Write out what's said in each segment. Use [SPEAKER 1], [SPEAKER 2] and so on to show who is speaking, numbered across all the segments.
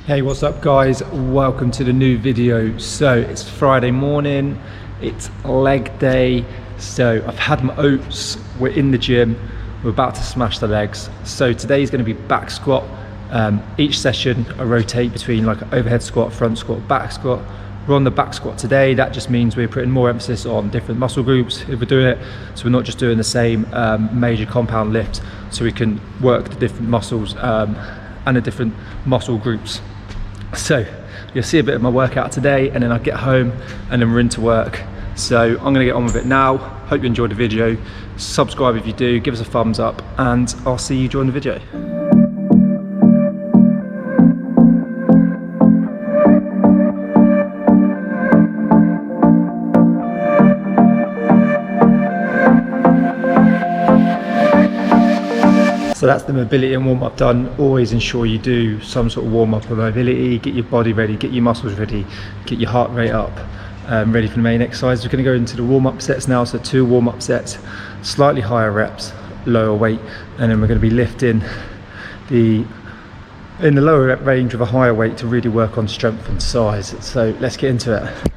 [SPEAKER 1] Hey, what's up guys? Welcome to the new video. So it's Friday morning, it's leg day. So I've had my oats, we're in the gym, we're about to smash the legs. So today's going to be back squat. Each session I rotate between like overhead squat, front squat, back squat. We're on the back squat today. That just means we're putting more emphasis on different muscle groups if we're doing it. So we're not just doing the same major compound lift, so we can work the different muscles and the different muscle groups. So you'll see a bit of my workout today, and then I'll get home and then we're into work. So I'm going to get on with it now. Hope you enjoyed the video. Subscribe if you do, give us a thumbs up, and I'll see you during the video. So that's the mobility and warm-up done. Always ensure you do some sort of warm-up of mobility, get your body ready, get your muscles ready, get your heart rate up, ready for the main exercise. We're going to go into the warm-up sets now, so 2 warm-up sets, slightly higher reps, lower weight, and then we're going to be lifting in the lower rep range with a higher weight to really work on strength and size. So let's get into it.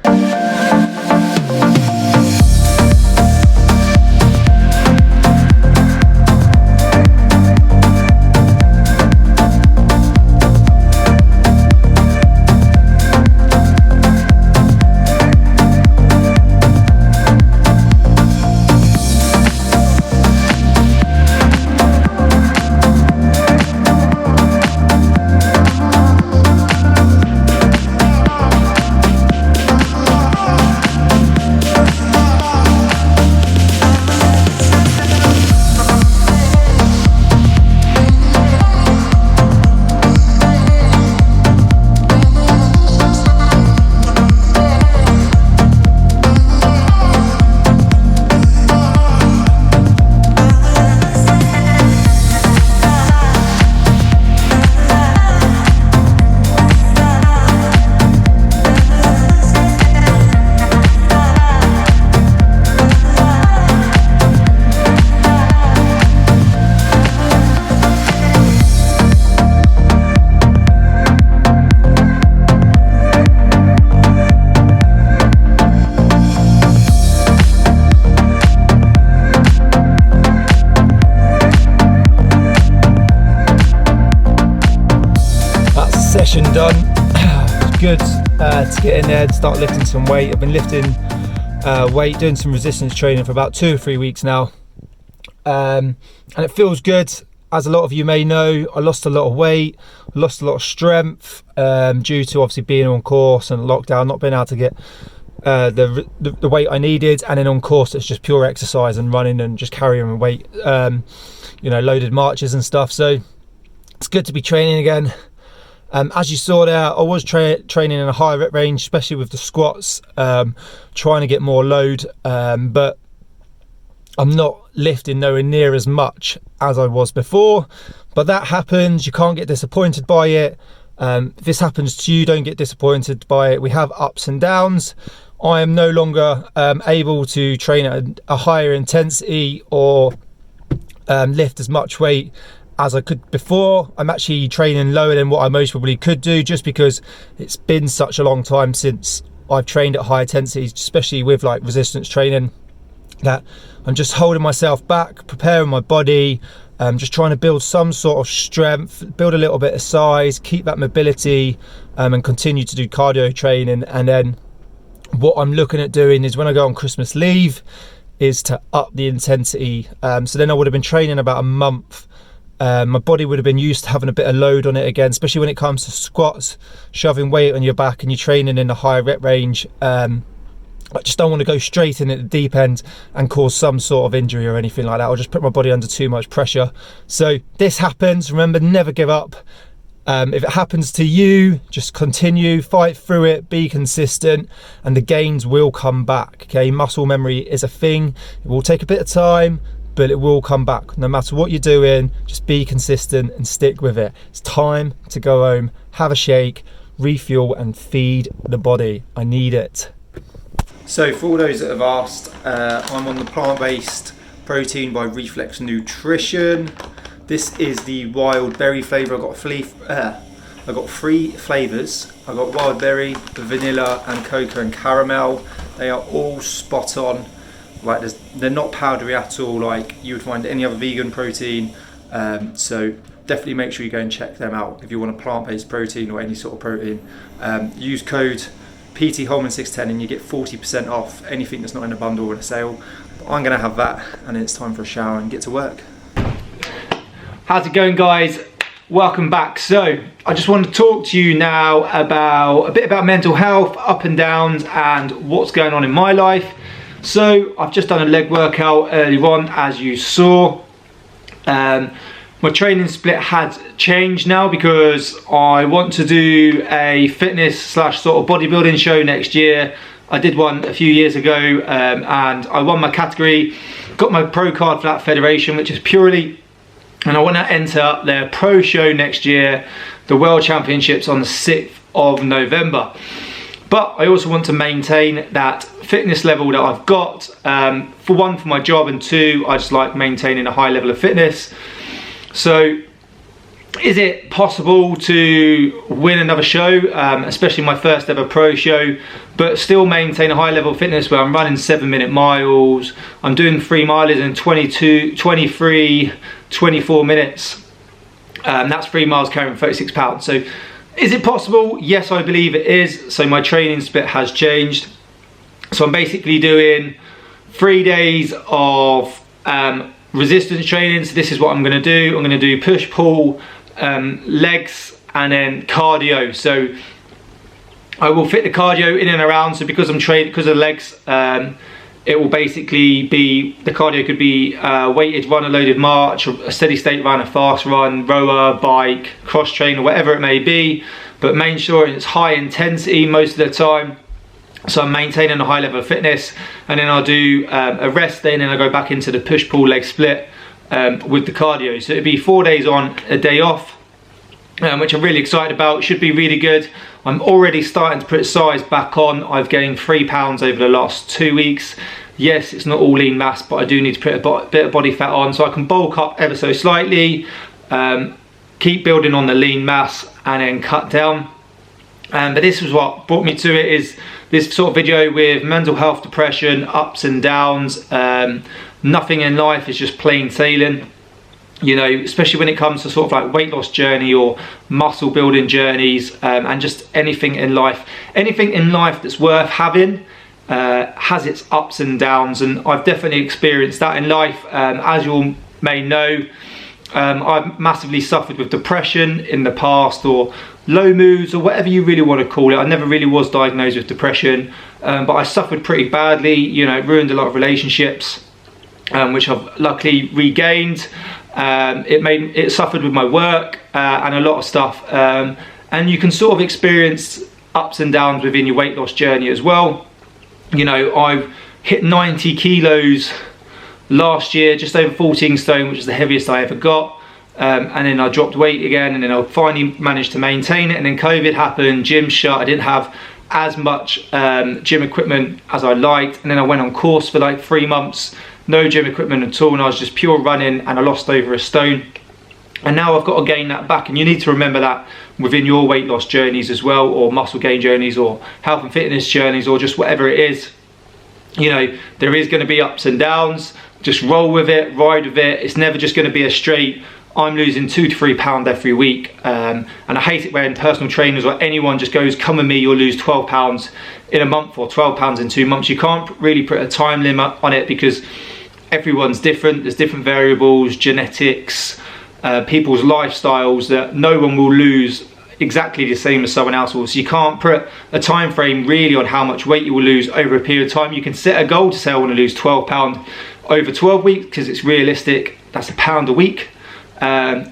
[SPEAKER 1] Session done. It's good to get in there and start lifting some weight. I've been lifting weight, doing some resistance training for about 2 or 3 weeks now, and it feels good. As a lot of you may know, I lost a lot of weight, lost a lot of strength due to obviously being on course and lockdown, not being able to get the weight I needed, and then on course it's just pure exercise and running and just carrying weight, loaded marches and stuff. So it's good to be training again. As you saw there, I was training in a higher rep range, especially with the squats, trying to get more load, but I'm not lifting nowhere near as much as I was before. But that happens, you can't get disappointed by it. If this happens to you, don't get disappointed by it. We have ups and downs. I am no longer able to train at a higher intensity or lift as much weight as I could before. I'm actually training lower than what I most probably could do, just because it's been such a long time since I've trained at high intensities, especially with like resistance training, that I'm just holding myself back, preparing my body, just trying to build some sort of strength, build a little bit of size, keep that mobility, and continue to do cardio training. And then what I'm looking at doing is, when I go on Christmas leave, is to up the intensity. So then I would have been training about a month. My body would have been used to having a bit of load on it again, especially when it comes to squats, shoving weight on your back and you're training in the higher rep range. I just don't want to go straight in at the deep end and cause some sort of injury or anything like that, or just put my body under too much pressure. So this happens. Remember, never give up. If it happens to you, just continue, fight through it, be consistent, and the gains will come back. Okay, muscle memory is a thing. It will take a bit of time, but it will come back. No matter what you're doing, just be consistent and stick with it. It's time to go home, have a shake, refuel, and feed the body. I need it. So for all those that have asked, I'm on the plant-based protein by Reflex Nutrition. This is the wild berry flavour. I've got a I've got 3 flavours. I've got wild berry, vanilla and cocoa and caramel. They are all spot on. Like they're not powdery at all like you would find any other vegan protein. So definitely make sure you go and check them out if you want a plant-based protein or any sort of protein. Use code PT Holman 610 and you get 40% off anything that's not in a bundle or in a sale. But I'm gonna have that, and it's time for a shower and get to work. How's it going, guys? Welcome back. So I just want to talk to you now about a bit about mental health, up and downs, and what's going on in my life. So I've just done a leg workout earlier on, as you saw. My training split had changed now because I want to do a fitness / sort of bodybuilding show next year. I did one a few years ago, and I won my category, got my pro card for that federation, which is purely, and I want to enter their pro show next year, the World Championships on the 6th of November. But I also want to maintain that fitness level that I've got, for one, for my job, and 2, I just like maintaining a high level of fitness. So is it possible to win another show, especially my first ever pro show, but still maintain a high level of fitness where I'm running 7-minute miles, I'm doing 3 miles in 22, 23, 24 minutes. That's 3 miles carrying 36 pounds. So is it possible? Yes, I believe it is. So my training split has changed. So I'm basically doing 3 days of resistance training. So this is what I'm going to do. I'm going to do push, pull, legs, and then cardio. So I will fit the cardio in and around. So because I'm training, because of the legs, it will basically be, the cardio could be weighted run, a loaded march, a steady state run, a fast run, rower, bike, cross train, or whatever it may be, but main sure it's high intensity most of the time. So I'm maintaining a high level of fitness, and then I'll do a rest day, and then I go back into the push pull leg split with the cardio. So it'd be 4 days on, a day off, which I'm really excited about. It should be really good. I'm already starting to put size back on. I've gained 3 pounds over the last 2 weeks. Yes, it's not all lean mass, but I do need to put a bit of body fat on so I can bulk up ever so slightly, keep building on the lean mass, and then cut down. But this was what brought me to it, is this sort of video with mental health, depression, ups and downs. Nothing in life is just plain sailing, you know, especially when it comes to sort of like weight loss journey or muscle building journeys, and just anything in life. Anything in life that's worth having has its ups and downs, and I've definitely experienced that in life. As you all may know, I've massively suffered with depression in the past, or low moods, or whatever you really want to call it. I never really was diagnosed with depression, but I suffered pretty badly. You know, it ruined a lot of relationships, which I've luckily regained. It suffered with my work and a lot of stuff, and you can sort of experience ups and downs within your weight loss journey as well. You know, I've hit 90 kilos last year, just over 14 stone, which is the heaviest I ever got. And then I dropped weight again, and then I finally managed to maintain it. And then COVID happened, gym shut. I didn't have as much gym equipment as I liked. And then I went on course for like 3 months, no gym equipment at all, and I was just pure running, and I lost over a stone. And now I've got to gain that back. And you need to remember that within your weight loss journeys as well, or muscle gain journeys, or health and fitness journeys, or just whatever it is. You know, there is going to be ups and downs. Just roll with it, ride with it. It's never just going to be a straight, I'm losing 2 to 3 pounds every week. And I hate it when personal trainers or anyone just goes, come with me, you'll lose 12 pounds in a month, or 12 pounds in 2 months. You can't really put a time limit on it, because everyone's different. There's different variables, genetics, people's lifestyles, that no one will lose exactly the same as someone else will. So you can't put a time frame really on how much weight you will lose over a period of time. You can set a goal to say I want to lose 12 pounds over 12 weeks, because it's realistic. That's £1 a week,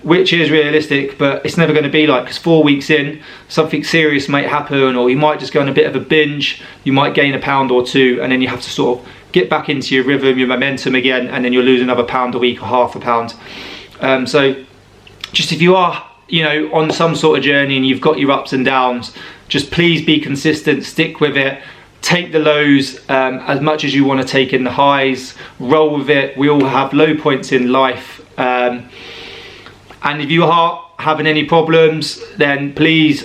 [SPEAKER 1] which is realistic, but it's never going to be like, because 4 weeks in, something serious might happen, or you might just go on a bit of a binge. You might gain £1 or 2, and then you have to sort of get back into your rhythm, your momentum again, and then you'll lose another £1 a week or £0.5. So just if you are, you know, on some sort of journey and you've got your ups and downs, just please be consistent, stick with it. Take the lows as much as you want to take in the highs. Roll with it. We all have low points in life, and if you are having any problems, then please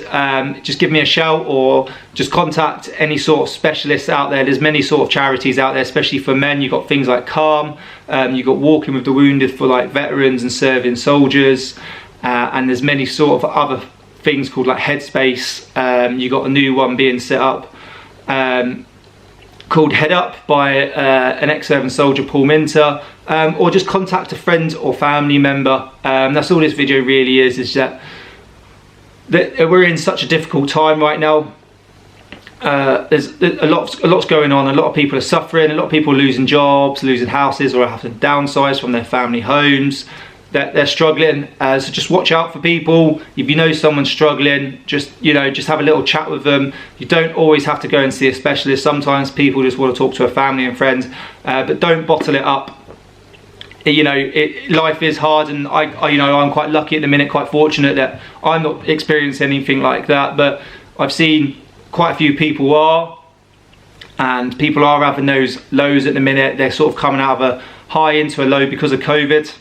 [SPEAKER 1] just give me a shout, or just contact any sort of specialists out there. There's many sort of charities out there, especially for men. You've got things like Calm, you've got Walking with the Wounded for like veterans and serving soldiers, and there's many sort of other things called like Headspace. You've got a new one being set up called Head Up by an ex-serving soldier, Paul Minter, or just contact a friend or family member. That's all this video really is that we're in such a difficult time right now. There's a lot's going on. A lot of people are suffering. A lot of people are losing jobs, losing houses, or having to downsize from their family homes. They're struggling, so just watch out for people. If you know someone's struggling, just have a little chat with them. You don't always have to go and see a specialist. Sometimes people just want to talk to a family and friends, but don't bottle it up. Life is hard, and I'm quite lucky at the minute, quite fortunate that I'm not experiencing anything like that, but I've seen quite a few people are, and people are having those lows at the minute. They're sort of coming out of a high into a low because of COVID,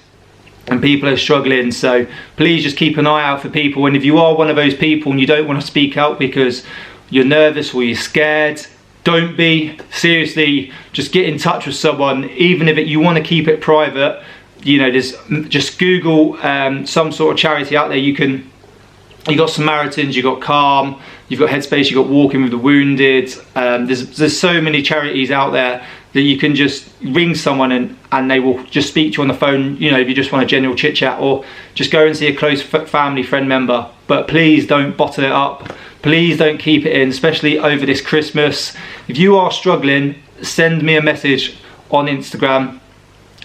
[SPEAKER 1] and people are struggling. So please just keep an eye out for people, and if you are one of those people and you don't want to speak out because you're nervous or you're scared, don't be. Seriously, just get in touch with someone, even if you want to keep it private. Just Google some sort of charity out there. You've got Samaritans, you've got Calm, you've got Headspace, you've got Walking with the Wounded. There's so many charities out there that you can just ring someone and they will just speak to you on the phone, if you just want a general chit chat, or just go and see a close family friend member. But please don't bottle it up. Please don't keep it in, especially over this Christmas. If you are struggling, send me a message on Instagram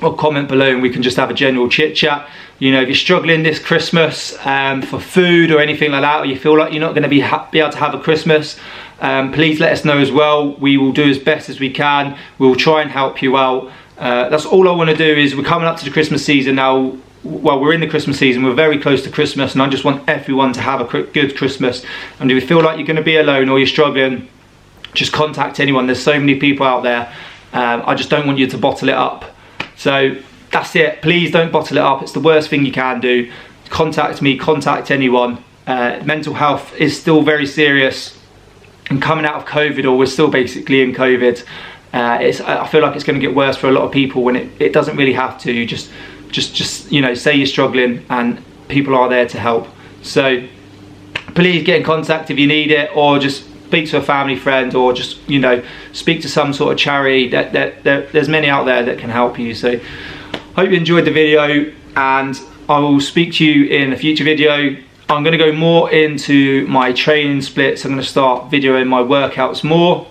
[SPEAKER 1] or comment below, and we can just have a general chit chat. If you're struggling this Christmas for food or anything like that, or you feel like you're not going to be able to have a Christmas, please let us know as well. We will do as best as we can. We'll try and help you out. That's all I want to do. Is we're coming up to the Christmas season now. Well, we're in the Christmas season, we're very close to Christmas, and I just want everyone to have a good Christmas. And if you feel like you're going to be alone or you're struggling, just contact anyone. There's so many people out there. I just don't want you to bottle it up. So that's it. Please don't bottle it up. It's the worst thing you can do. Contact me, contact anyone. Mental health is still very serious, and coming out of COVID, or we're still basically in COVID, I feel like it's going to get worse for a lot of people when it doesn't really have to. Just say you're struggling, and people are there to help. So please get in contact if you need it, or just speak to a family friend, or just speak to some sort of charity. There's many out there that can help you. So hope you enjoyed the video, and I will speak to you in a future video. I'm going to go more into my training splits. I'm going to start videoing my workouts more,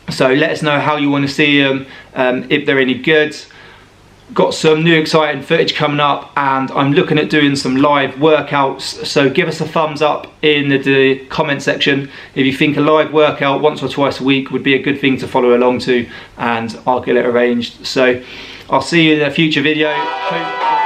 [SPEAKER 1] so let us know how you want to see them, if they're any good. Got some new exciting footage coming up, and I'm looking at doing some live workouts, so give us a thumbs up in the comment section if you think a live workout once or twice a week would be a good thing to follow along to, and I'll get it arranged. So I'll see you in a future video. Hope